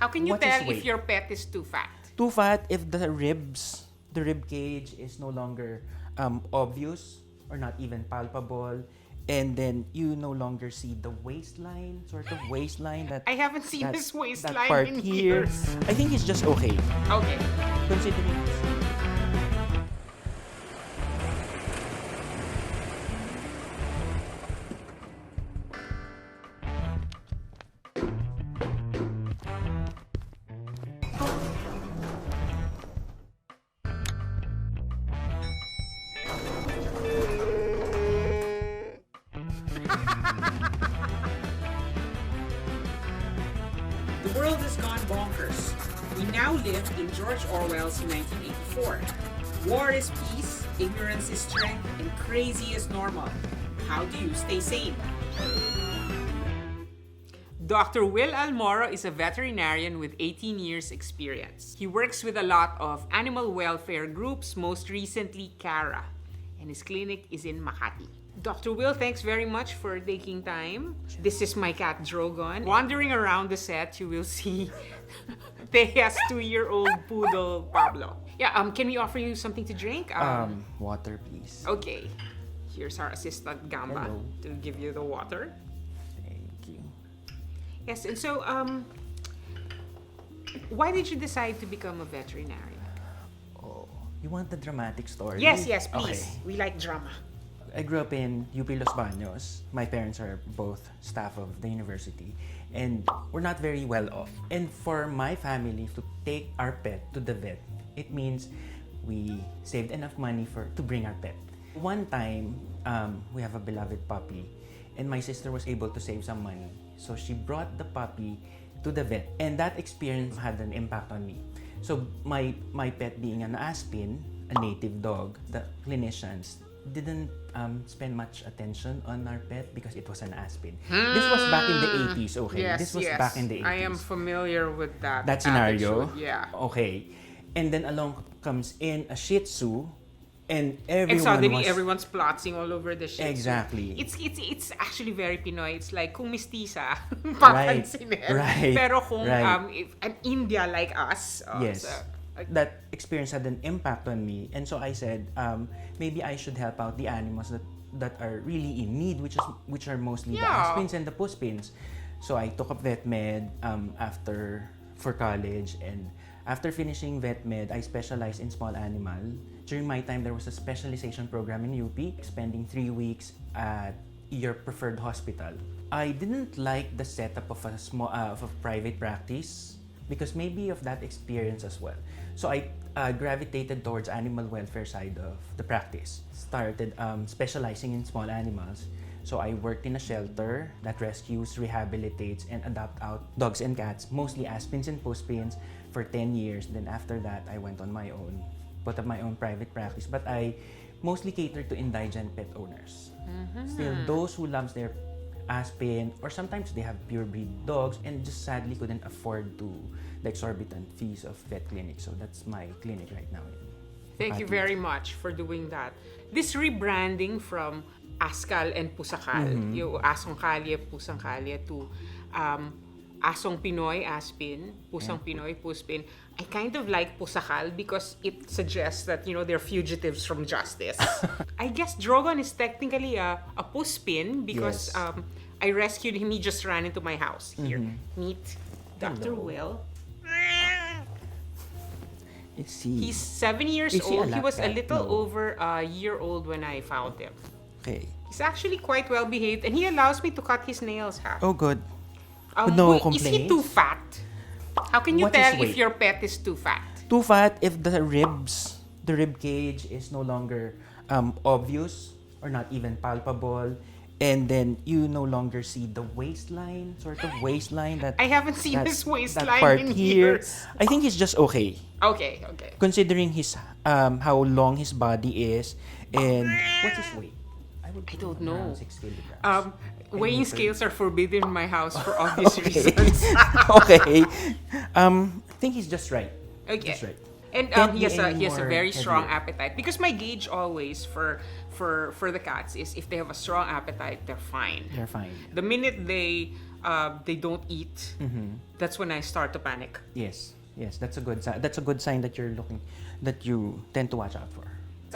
How can you What's his tell if weight? your pet is too fat? Too fat if the rib cage is no longer obvious or not even palpable, and then you no longer see the waistline, sort of waistline that I haven't seen that, his that waistline part in here. years. I think it's just okay, Okay. considering The world has gone bonkers. We now live in George Orwell's 1984. War is peace, ignorance is strength, and crazy is normal. How do you stay sane? Dr. Will Almoro is a veterinarian with 18 years experience. He works with a lot of animal welfare groups, most recently CARA, and his clinic is in Makati. Dr. Will, thanks very much for taking time. This is my cat Drogon. Wandering around the set, you will see Teja's 2-year-old poodle Pablo. Yeah, can we offer you something to drink? water, please. Okay. Here's our assistant Gamba Hello. to give you the water. Thank you. Yes, and so why did you decide to become a veterinarian? Oh, you want the dramatic story? Yes, please. Okay. We like drama. I grew up in UP Los Baños. My parents are both staff of the university, and we're not very well off. And for my family to take our pet to the vet, it means we saved enough money to bring our pet. One time, we have a beloved puppy, and my sister was able to save some money. So she brought the puppy to the vet, and that experience had an impact on me. So my pet being an Aspin, a native dog, the clinicians didn't spend much attention on our pet because it was an Aspin. This was back in the 80s, okay? Yes, This was yes. back in the 80s. I am familiar with that. That scenario? attitude, yeah. Okay. And then along comes in a Shih Tzu, and And everyone suddenly was... everyone's plotting all over the shit. Exactly. It's actually very Pinoy. It's like kung mistisa, Right, papansinin. right, Pero kung right. if an India like us, Yes. so, That experience had an impact on me, and so I said, maybe I should help out the animals that are really in need, which are mostly the Yeah. Aspins and the Puspins. So I took up vet med for college, and after finishing vet med, I specialized in small animal. During my time, there was a specialization program in UP, spending 3 weeks at your preferred hospital. I didn't like the setup of a private practice because maybe of that experience as well. So I gravitated towards animal welfare side of the practice. Started specializing in small animals. So I worked in a shelter that rescues, rehabilitates, and adopt out dogs and cats, mostly Aspins and Puspins, for 10 years. Then after that, I went on my own, put up my own private practice. But I mostly cater to indigent pet owners. Still, those who loves their Aspin, or sometimes they have pure breed dogs and just sadly couldn't afford the exorbitant fees of vet clinics. So that's my clinic right now. Thank you very much for doing that. This rebranding from Askal and Pusakal, yung Asong Kalye, Pusang Kalye, to Asong Pinoy, Aspin, Pusang Pinoy, Puspin. I kind of like Pusakal because it suggests that, they're fugitives from justice. I guess Drogon is technically a Puspin because Yes. I rescued him. He just ran into my house. Here, meet Dr. Hello. Will. Let's see. He's 7 years Is he a old. He was a lap cat? little No. over a year old when I found him. Okay. He's actually quite well behaved, and he allows me to cut his nails half. Oh, good. No Is he complaints? too fat? How can you What's his tell if weight? your pet is too fat? Too fat if the rib cage is no longer obvious or not even palpable, and then you no longer see the waistline, sort of waistline that I haven't seen that- his that waistline part in here. years. I think he's just okay, Okay. considering his how long his body is and what's his weight. I think don't around know. 6 kilograms. Weighing meter. scales are forbidden in my house for obvious Okay. reasons. Okay. I think he's just right. Okay. Just right. And Can't he be has a any more very strong heavier. appetite, because my gauge always for the cats is if they have a strong appetite, they're fine. They're fine. The minute they they don't eat, that's when I start to panic. Yes, yes, that's a good sign. That's a good sign that that you tend to watch out for.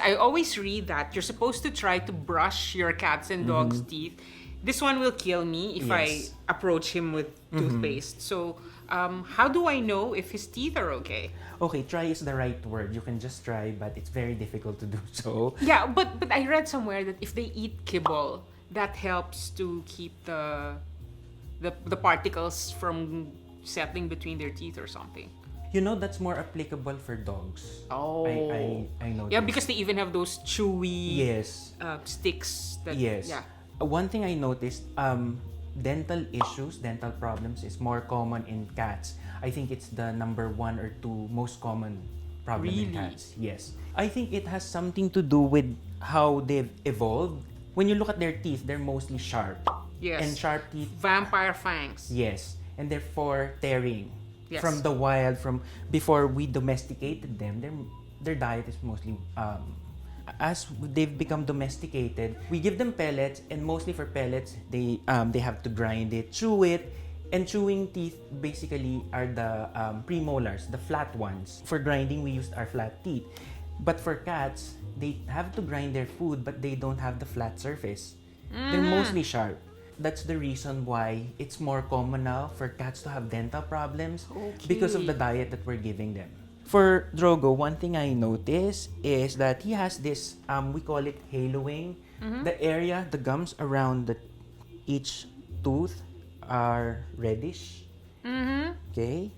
I always read that you're supposed to try to brush your cats and dogs' teeth. This one will kill me if I Yes. approach him with toothpaste. So, how do I know if his teeth are okay? Okay, try is the right word. You can just try, but it's very difficult to do so. Yeah, but I read somewhere that if they eat kibble, that helps to keep the particles from settling between their teeth or something. You know, that's more applicable for dogs. Oh. I know. Yeah, because they even have those chewy Yes. sticks. That, Yes. Yeah. One thing I noticed, dental issues, dental problems is more common in cats. I think it's the number 1 or 2 most common problem Really? in cats. Yes. I think it has something to do with how they've evolved. When you look at their teeth, they're mostly sharp. Yes. And sharp teeth, Vampire fangs. yes. And therefore tearing. Yes. From the wild, from before we domesticated them, their diet is mostly as they've become domesticated, we give them pellets, and mostly for pellets, they have to grind it, chew it, and chewing teeth basically are the premolars, the flat ones. For grinding, we used our flat teeth. But for cats, they have to grind their food, but they don't have the flat surface. They're mostly sharp. That's the reason why it's more common now for cats to have dental problems because of the diet that we're giving them. For Drogo, one thing I notice is that he has this, we call it haloing. The area, the gums around each tooth are reddish. Okay?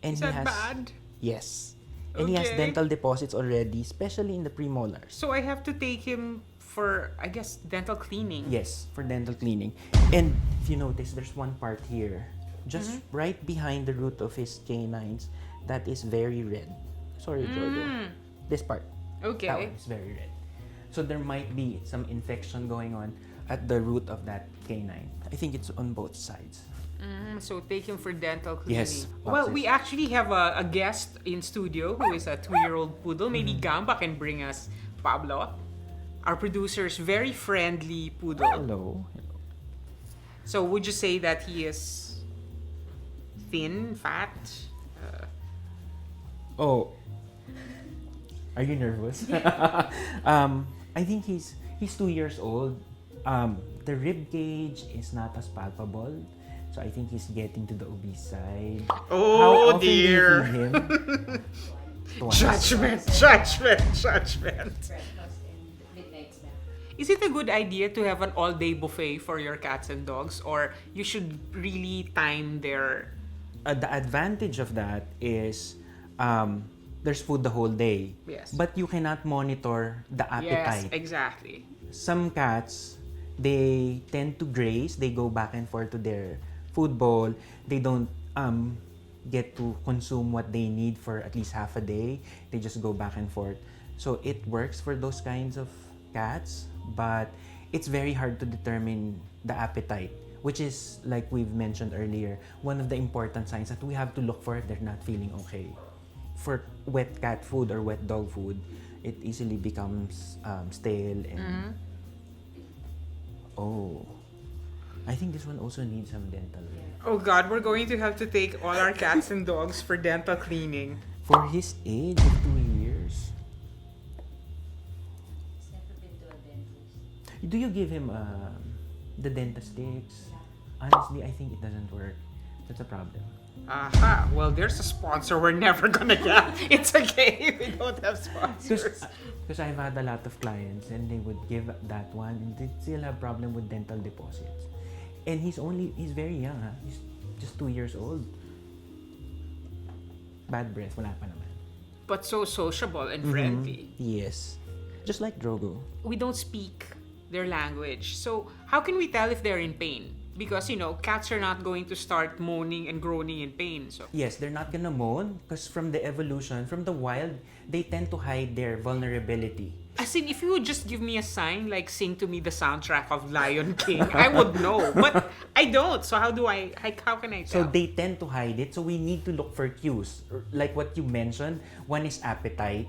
And Is he that has, bad? yes. And he has Okay. dental deposits already, especially in the premolars. So I have to take him for, I guess, dental cleaning. Yes, for dental cleaning. And if you notice, there's one part here, just right behind the root of his canines, that is very red. Sorry, Jojo. This part. Okay. That one is very red. So there might be some infection going on at the root of that canine. I think it's on both sides. So take him for dental cleaning. Yes. Well, we actually have a guest in studio who is a 2-year-old poodle. Maybe Gamba can bring us Pablo, our producer's very friendly poodle. Hello. So would you say that he is thin, fat? Oh. Are you nervous? I think he's 2 years old. The rib cage is not as palpable. So I think he's getting to the obese side. Oh, How often dear. do you feed him? Twice. Judgment. Is it a good idea to have an all-day buffet for your cats and dogs, or you should really time their... The advantage of that is there's food the whole day. Yes. But you cannot monitor the Yes, appetite. exactly. Some cats, they tend to graze. They go back and forth to their food bowl. They don't get to consume what they need for at least half a day. They just go back and forth. So it works for those kinds of cats, but it's very hard to determine the appetite, which is, like we've mentioned earlier, one of the important signs that we have to look for if they're not feeling okay. For wet cat food or wet dog food, it easily becomes stale and oh, I think this one also needs some dental. Oh God, we're going to have to take all our cats and dogs for dental cleaning. For his age of 2 years, do you give him the Dentasticks? Honestly, I think it doesn't work. That's a problem. Aha, well, there's a sponsor we're never gonna get. It's okay, we don't have sponsors. Because I've had a lot of clients and they would give that one and they still have problem with dental deposits. And he's very young, ha? He's just 2 years old. Bad breath, wala pa naman. But so sociable and friendly. Yes. Just like Drogo. We don't speak their language. So how can we tell if they're in pain? Because, cats are not going to start moaning and groaning in pain. So Yes, they're not gonna moan because from the evolution, from the wild, they tend to hide their vulnerability. as in, if you would just give me a sign, like sing to me the soundtrack of Lion King, I would know. But I don't. So how can I So tell? they tend to hide it. So we need to look for cues. Like what you mentioned, one is appetite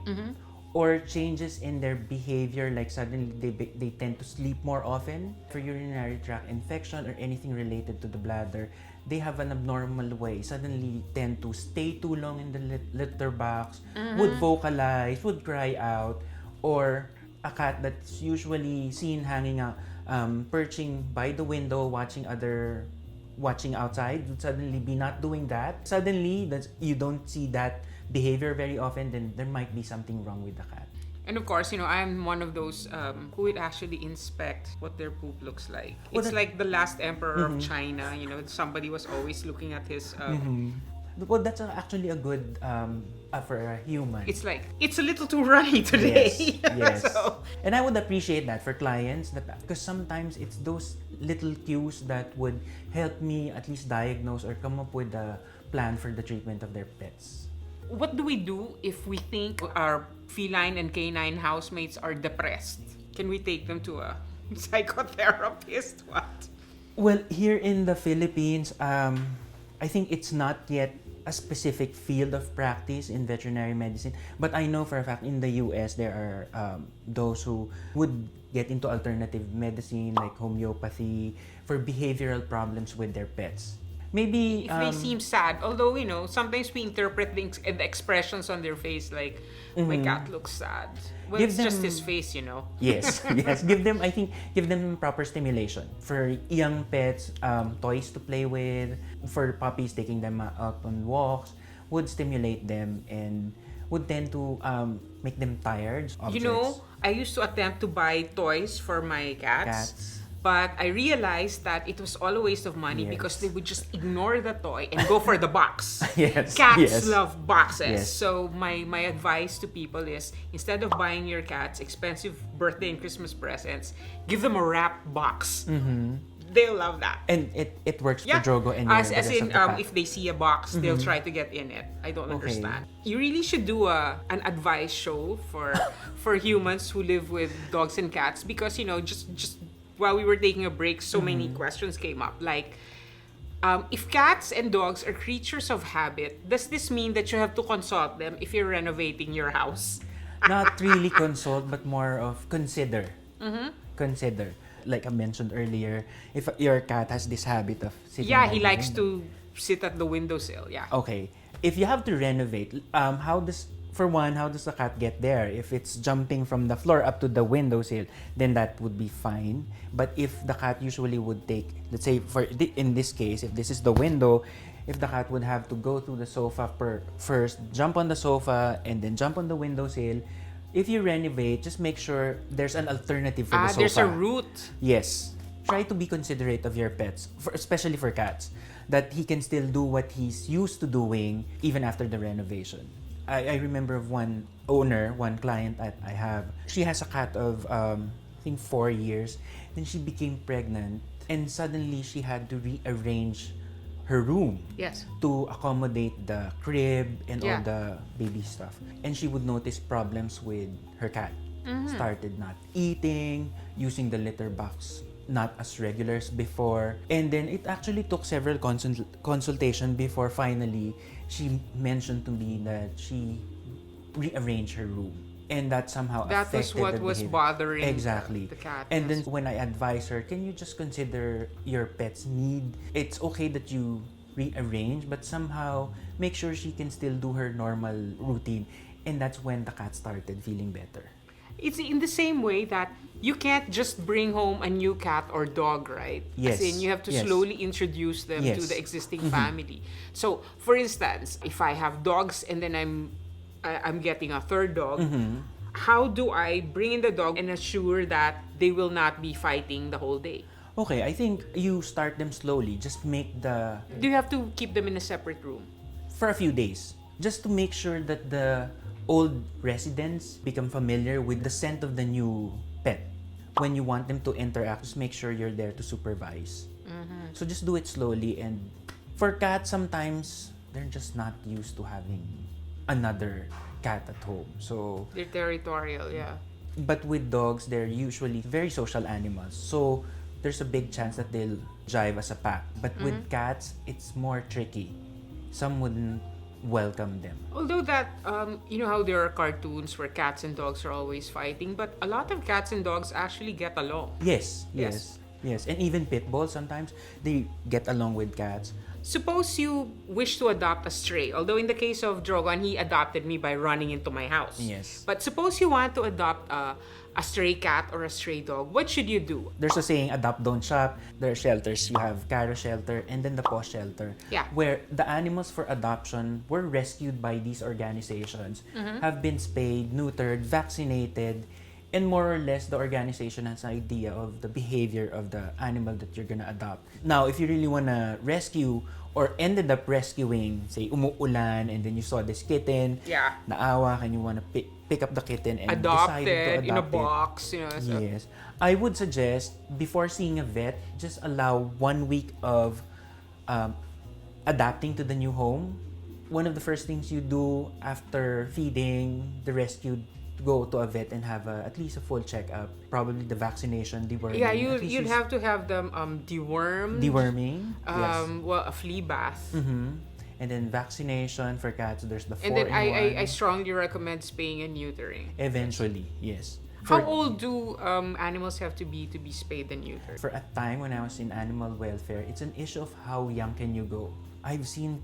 or changes in their behavior, like suddenly they tend to sleep more often. For urinary tract infection or anything related to the bladder, they have an abnormal way, suddenly tend to stay too long in the litter box, would vocalize, would cry out, or a cat that's usually seen hanging out, perching by the window, watching outside, would suddenly be not doing that. Suddenly, you don't see that behavior very often, then there might be something wrong with the cat. And of course, I'm one of those who would actually inspect what their poop looks like. It's like the last emperor of China. Somebody was always looking at his. Well, that's actually a good for a human. It's like it's a little too runny today. Yes. So, and I would appreciate that for clients, because sometimes it's those little cues that would help me at least diagnose or come up with a plan for the treatment of their pets. what do we do if we think our feline and canine housemates are depressed? Can we take them to a psychotherapist? What? Well, here in the Philippines, I think it's not yet a specific field of practice in veterinary medicine. But I know for a fact in the US, there are those who would get into alternative medicine like homeopathy for behavioral problems with their pets. Maybe If they seem sad, although sometimes we interpret the expressions on their face like my cat looks sad. Well, Give it's just them- his face, Yes, yes. Give them proper stimulation. For young pets, toys to play with. For puppies, taking them out on walks would stimulate them and would tend to make them tired. Objects. I used to attempt to buy toys for my cats. But I realized that it was all a waste of money Yes. because they would just ignore the toy and go for the box. Yes, Cats yes. love boxes. Yes. So my advice to people is, instead of buying your cats expensive birthday and Christmas presents, give them a wrapped box. They'll love that. And it works for Drogo and as the rest in of the pack. if they see a box, they'll try to get in it. I don't understand. You really should do an advice show for humans who live with dogs and cats, because just while we were taking a break, so many questions came up. Like, if cats and dogs are creatures of habit, does this mean that you have to consult them if you're renovating your house? Not really consult, but more of consider. Consider. Like I mentioned earlier, if your cat has this habit of sitting Yeah, by he the likes window. to sit at the windowsill. Yeah. Okay. If you have to renovate, how does the cat get there? If it's jumping from the floor up to the windowsill, then that would be fine. But if the cat usually would take, let's say in this case, if this is the window, if the cat would have to go through the sofa first, jump on the sofa, and then jump on the windowsill, if you renovate, just make sure there's an alternative for the sofa. There's a route. Yes. Try to be considerate of your pets, especially for cats, that he can still do what he's used to doing even after the renovation. I remember of one client that I have. She has a cat of, I think 4 years. Then she became pregnant and suddenly she had to rearrange her room Yes. to accommodate the crib and all Yeah. the baby stuff. And she would notice problems with her cat. Started not eating, using the litter box not as regular as before. And then it actually took several consultation before finally she mentioned to me that she rearranged her room. And that somehow That was affected what the was behavior. bothering Exactly. the cat. And yes. then when I advise her, can you just consider your pet's need? It's okay that you rearrange, but somehow make sure she can still do her normal routine. And that's when the cat started feeling better. It's in the same way that you can't just bring home a new cat or dog, right? Yes. As in, you have to Yes. slowly introduce them to Yes. the existing family. So, for instance, if I have dogs and then I'm getting a third dog, how do I bring in the dog and assure that they will not be fighting the whole day? Okay, I think you start them slowly. Just make Do you have to keep them in a separate room? for a few days, just to make sure that the old residents become familiar with the scent of the new pet. When you want them to interact, just make sure you're there to supervise. So just do it slowly. And for cats, sometimes they're just not used to having another cat at home. So, They're territorial, yeah. but with dogs, they're usually very social animals. So there's a big chance that they'll jive as a pack. But with cats, it's more tricky. Some welcome them. Although that, you know how there are cartoons where cats and dogs are always fighting, but a lot of cats and dogs actually get along. Yes, and even pit bulls sometimes they get along with cats. Suppose you wish to adopt a stray, although in the case of Drogon, he adopted me by running into my house. Yes. But suppose you want to adopt a stray cat or a stray dog, what should you do? There's a saying, adopt, don't shop. There are shelters. You have Caro shelter and then the Paw shelter. Yeah. Where the animals for adoption were rescued by these organizations, have been spayed, neutered, vaccinated, and more or less the organization has an idea of the behavior of the animal that you're gonna adopt. Now, if you really wanna rescue or ended up rescuing, say, umuulan, and then you saw this kitten, Yeah. naawa, and you wanna pick up the kitten and Adopt decided to it adopt in a it. box, you know. So. Yes. I would suggest, before seeing a vet, just allow 1 week of adapting to the new home. One of the first things you do after feeding the rescued, go to a vet and have at least a full checkup. Probably the vaccination, deworming. Yeah, At least you'd have to have them dewormed. deworming. Yes. Well, a flea bath. And then vaccination for cats. There's the 4 And then in I 1. strongly recommend spaying and neutering. Eventually, yes. How old do animals have to be spayed and neutered? For a time when I was in animal welfare, it's an issue of how young can you go. I've seen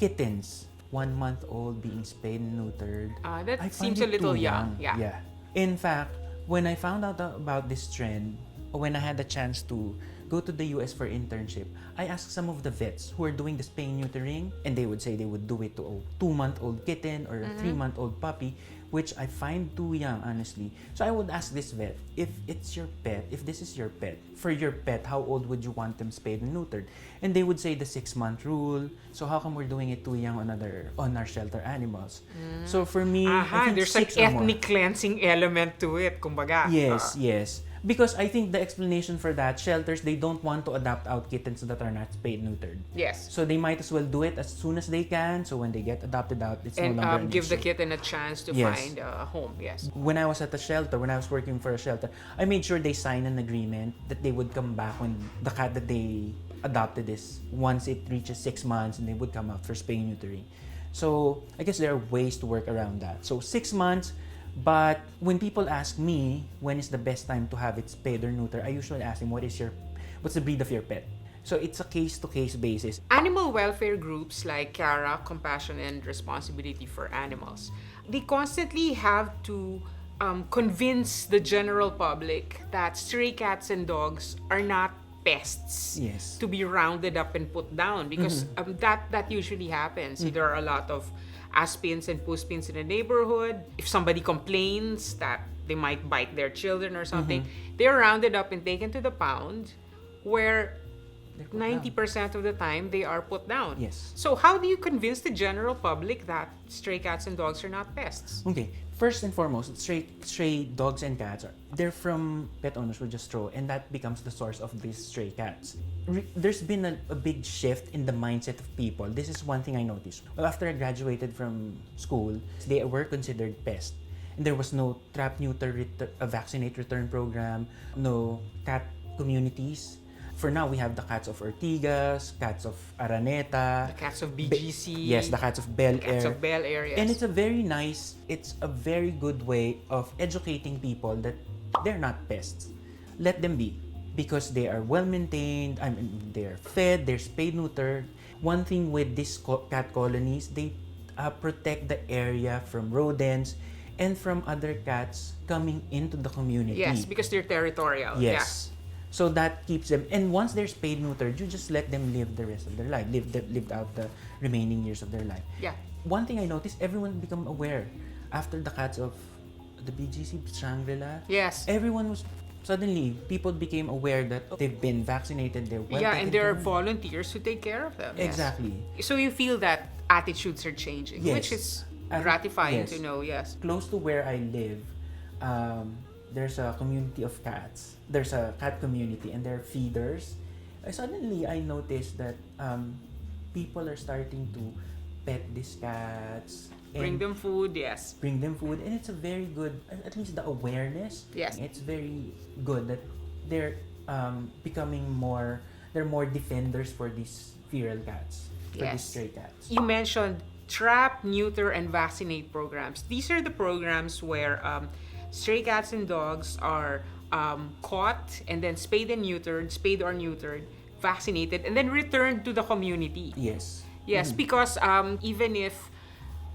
kittens, 1 month old being spayed and neutered. That I find seems a it little too young. Yeah. Yeah. In fact, when I found out about this trend, when I had the chance to go to the US for internship, I asked some of the vets who are doing the spay and neutering, and they would say they would do it to a 2-month-old kitten or a 3-month-old puppy, which I find too young, honestly. So I would ask this vet, if it's your pet, if this is your pet, for your pet, how old would you want them spayed and neutered? And they would say the 6-month rule. So how come we're doing it too young on our shelter animals? So for me, I think There's like 6 or more. ethnic cleansing element to it, kumbaga. Yes. Because I think the explanation for that, shelters, they don't want to adopt out kittens that are not spayed neutered. Yes. So they might as well do it as soon as they can. So when they get adopted out, it's no longer an give the issue. kitten a chance to Yes. find a home. Yes. When I was at the shelter, when I was working for a shelter, I made sure they sign an agreement that they would come back when the cat that they adopted is, once it reaches 6 months, and they would come out for spay and neutering. So I guess there are ways to work around that. So 6 months. But when people ask me when is the best time to have it spayed or neutered, I usually ask them, what's the breed of your pet? So it's a case-to-case basis. Animal welfare groups like CARA, Compassion and Responsibility for Animals, they constantly have to convince the general public that stray cats and dogs are not pests to be rounded up and put down, because that usually happens. There are a lot of aspins and puspins in the neighborhood. If somebody complains that they might bite their children or something, they're rounded up and taken to the pound, where 90% of the time they are put down. Yes. So how do you convince the general public that stray cats and dogs are not pests? Okay. First and foremost, stray dogs and cats, they're from pet owners who just throw, and that becomes the source of these stray cats. There's been a big shift in the mindset of people. This is one thing I noticed. Well, after I graduated from school, they were considered pests. And there was no trap, neuter, vaccinate, return program, no cat communities. For now, we have the cats of Ortigas, cats of Araneta. The cats of BGC. Yes, the cats of Bel Air. Cats of Bel Air, yes. And it's a very good way of educating people that they're not pests. Let them be, because they are well maintained, they're fed, they're spayed, neutered. One thing with these cat colonies, they protect the area from rodents and from other cats coming into the community. Yes, because they're territorial. Yes. So that keeps them, and once they're spayed, neutered, you just let them live the rest of their life, live out the remaining years of their life. Yeah. One thing I noticed, everyone become aware after the cats of the BGC, Shangri-La. Yes. Suddenly, people became aware that they've been vaccinated, they're well Yeah, taken and there are care of. volunteers who take care of them. Yes. Exactly. So you feel that attitudes are changing, Yes. which is gratifying Yes. to know, yes. Close to where I live, there's a community of cats. There's a cat community, and they're feeders. Suddenly, I noticed that people are starting to pet these cats. Bring them food, yes. Bring them food, and it's a very good, at least the awareness. Yes. It's very good that they're they're more defenders for these feral cats, for these Yes. stray cats. You mentioned trap, neuter, and vaccinate programs. These are the programs where stray cats and dogs are caught and then spayed or neutered, vaccinated, and then returned to the community. Yes. Yes, because even if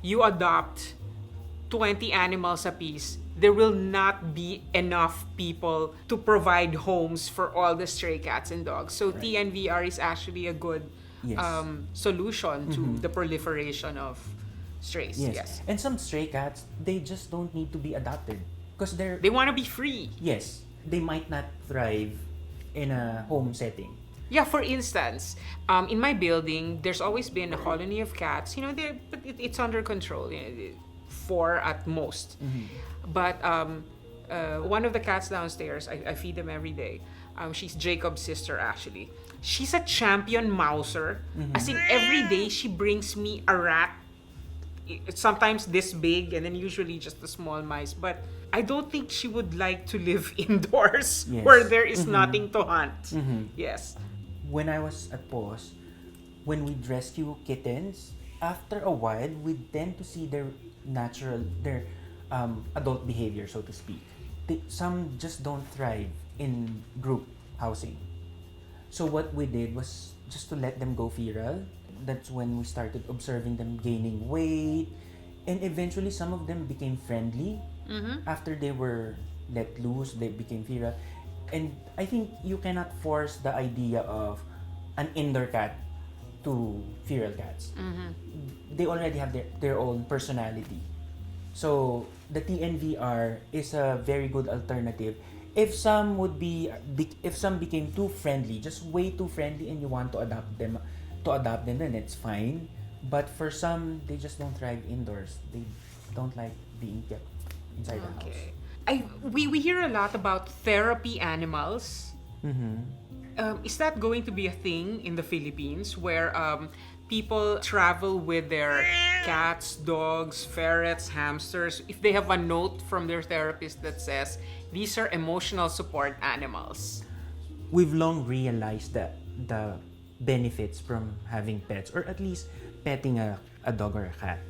you adopt 20 animals apiece, there will not be enough people to provide homes for all the stray cats and dogs. So Right. TNVR is actually a good Yes. solution to the proliferation of strays. Yes. And some stray cats, they just don't need to be adopted because they're They want to be free. yes, they might not thrive in a home setting. Yeah, for instance, in my building, there's always been a colony of cats. But it's under control. 4 at most. But one of the cats downstairs, I feed them every day. She's Jacob's sister, actually. She's a champion mouser. As in, every day she brings me a rat. It's sometimes this big, and then usually just a small mice. But I don't think she would like to live indoors Yes. where there is nothing to hunt. Yes. When I was at POS, when we'd rescue kittens, after a while, we tend to see their adult behavior, so to speak. Some just don't thrive in group housing. So what we did was just to let them go feral. That's when we started observing them gaining weight. And eventually, some of them became friendly. After they were let loose, they became feral. And I think you cannot force the idea of an indoor cat to feral cats. They already have their own personality. So the TNVR is a very good alternative. If some became too friendly, just way too friendly, and you want to adopt them, then it's fine. But for some, they just don't thrive indoors. They don't like being kept inside the house. We hear a lot about therapy animals. Is that going to be a thing in the Philippines where people travel with their cats, dogs, ferrets, hamsters? If they have a note from their therapist that says, these are emotional support animals. We've long realized that the benefits from having pets, or at least petting a dog or a cat.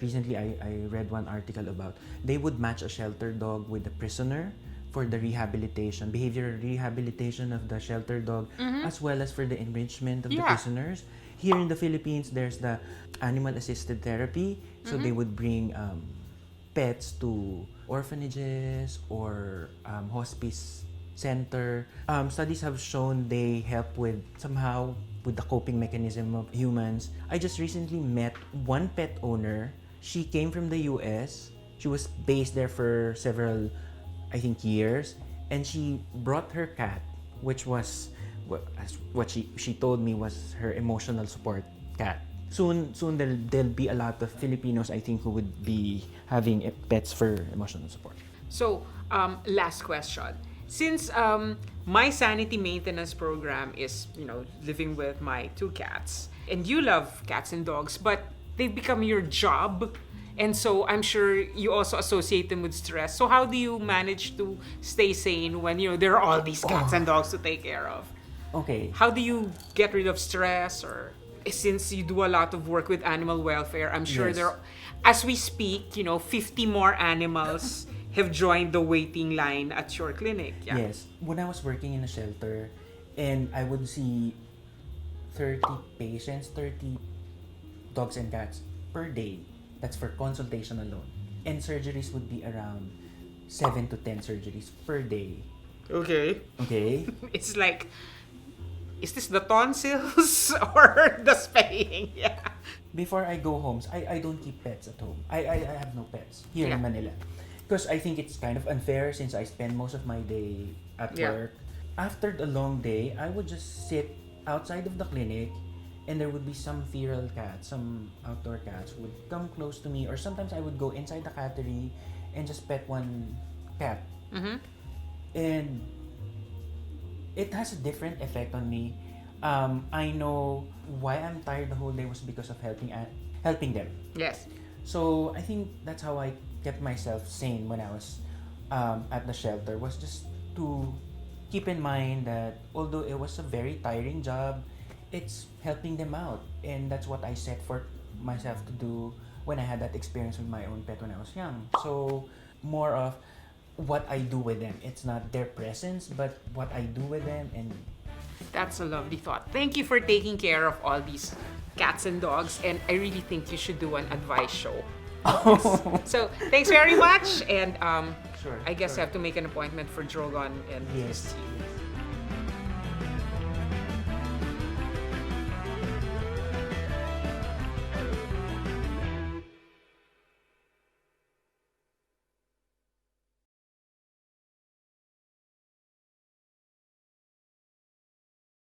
Recently, I read one article about they would match a shelter dog with a prisoner for the behavioral rehabilitation of the shelter dog, as well as for the enrichment of the prisoners. Here in the Philippines, there's the animal-assisted therapy. So they would bring pets to orphanages or hospice center. Studies have shown they help with the coping mechanism of humans. I just recently met one pet owner. She came from the US. She was based there for several, I think, years. And she brought her cat, which was what she told me was her emotional support cat. Soon there'll be a lot of Filipinos, I think, who would be having pets for emotional support. So, last question. Since my sanity maintenance program is, living with my 2 cats, and you love cats and dogs, but they've become your job, and so I'm sure you also associate them with stress. So how do you manage to stay sane when, there are all these cats and dogs to take care of? Okay. How do you get rid of stress? Or since you do a lot of work with animal welfare, I'm sure Yes. as we speak, 50 more animals have joined the waiting line at your clinic. Yeah. Yes. When I was working in a shelter, and I would see 30 patients, 30 dogs and cats per day. That's for consultation alone. And surgeries would be around 7 to 10 surgeries per day. Okay. Okay? It's like, is this the tonsils or the spaying? Yeah. Before I go home, I don't keep pets at home. I have no pets here Yeah. in Manila. Because I think it's kind of unfair since I spend most of my day at work. After the long day, I would just sit outside of the clinic, and there would be some feral cats, some outdoor cats would come close to me, or sometimes I would go inside the cattery and just pet one cat. And it has a different effect on me. I know why I'm tired the whole day was because of helping them. Yes. So I think that's how I kept myself sane when I was at the shelter, was just to keep in mind that although it was a very tiring job it's helping them out, and that's what I set for myself to do when I had that experience with my own pet when I was young. So more of what I do with them. It's not their presence, but what I do with them. And That's a lovely thought. Thank you for taking care of all these cats and dogs, and I really think you should do an advice show. So thanks very much, and Sure, I guess sure. I have to make an appointment for Drogon and his Yes. team.